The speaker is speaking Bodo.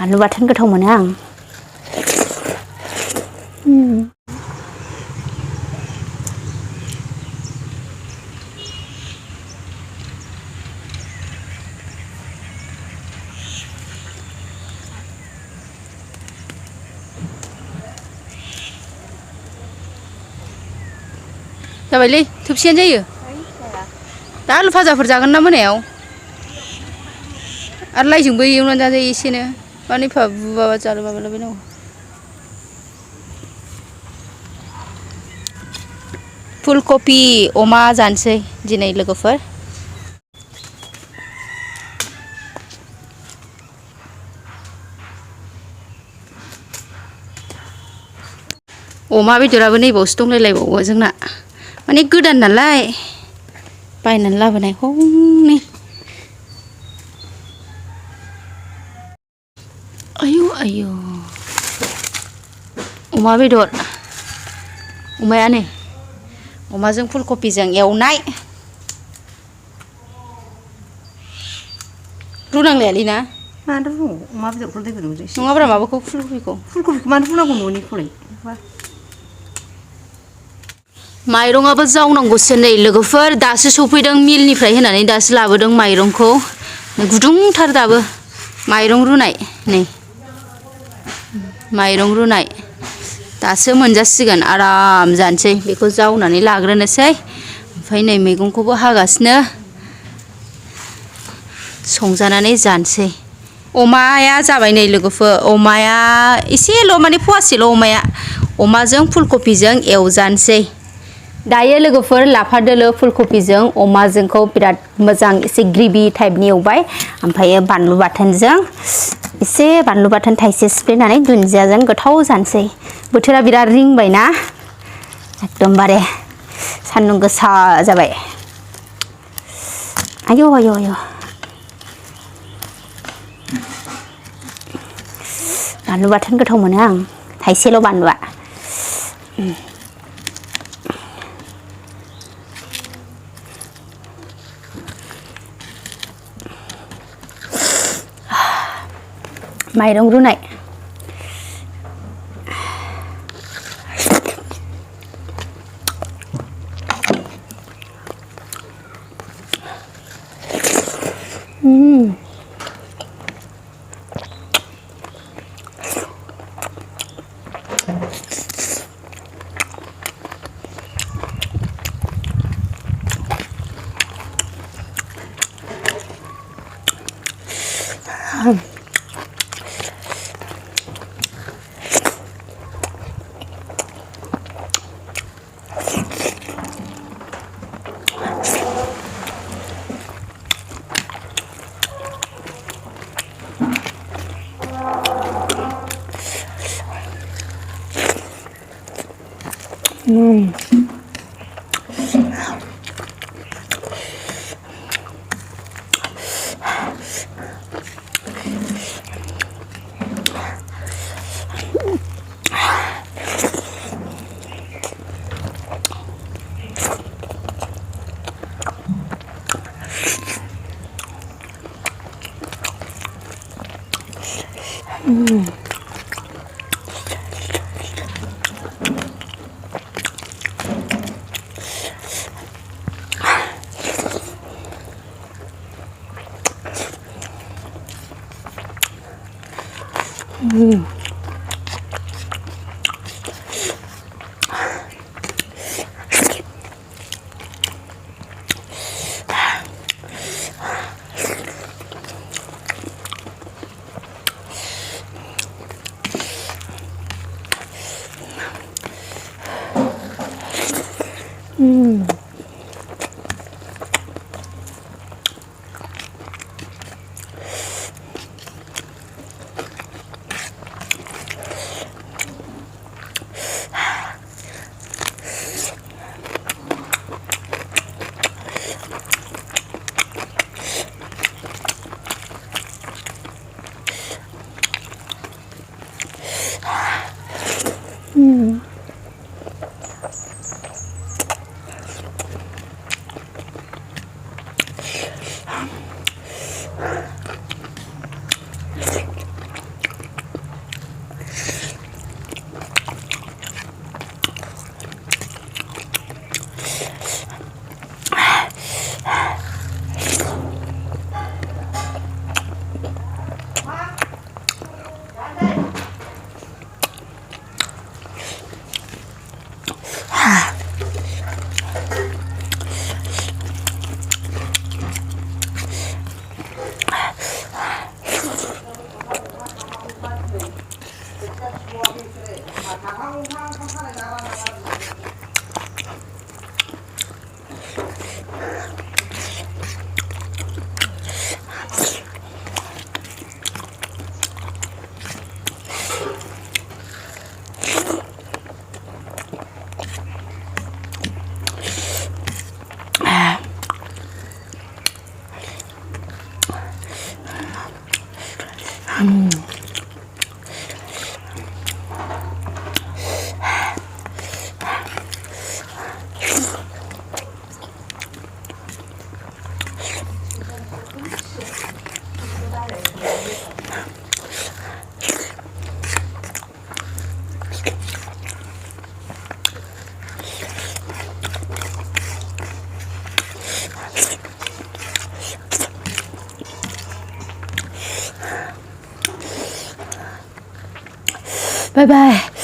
बानलु बाथोन गोथाव मोनो आं। जाबायलै थोबसेयानो जायो। दा आलु फाजाफोर जागोन ना मोनायाव आरो लाइजोंबो एवनानै जाजायो एसेनो मानो एफा बुबाबा जाला माबालाबायनांगौ। फुलकपि अमा जानोसै दिनै लोगोफोर। अमा बेदराबो नैबावसो दंलायलायबावो जोंना माने गोदान नालाय बायनानै लाबोनाय हनै। आयु आयु अमा बेदर अमाया नै अमाजों फुलकपिजों एवनाय रुनांलायालै ना मानो रुनांगौ अमा बेदरखौ दै गुदुंजों एसे नङाब्रा माबाखौ फुलकपिखौ मानो रुनांगौ न'निखौलाय। माइरंआबो जावनांगौसो नै लोगोफोर दासो सफैदों मिलनिफ्राय होनानै दासो लाबोदों माइरंखौ गुदुंथार दाबो माइरं रुनाय नै माइरं रुनाय दासो मोनजासिगोन आराम जानोसै बेखौ जावनानै लाग्रोनोसै ओमफ्राय नै मैगंखौबो हागासिनो संजानानै जानोसै। अमाया जाबाय नै लोगोफोर अमाया एसेल' माने फवासेल' अमाया अमाजों फुलकपिजों एवजानोसै। दायो लोगोफोर लाफा दोलो फुलकपिजों अमाजोंखौ बिराद मोजां एसे ग्रेभि टाइपनि एवबाय ओमफ्राय बानलु बाथोनजों एसे बानलु बाथोन थाइसे सिफ्लेनानै दुन्दियाजों गोथाव जानोसै। बोथोरा बिराद रिंबायना एकदमबारे सान्दुं गोसा जाबाय। आयौ आयौ आयौ बानलु बाथोन गोथाव मोनो आं थाइसेल' बानलुआ। माइरं रुनाय Bye bye.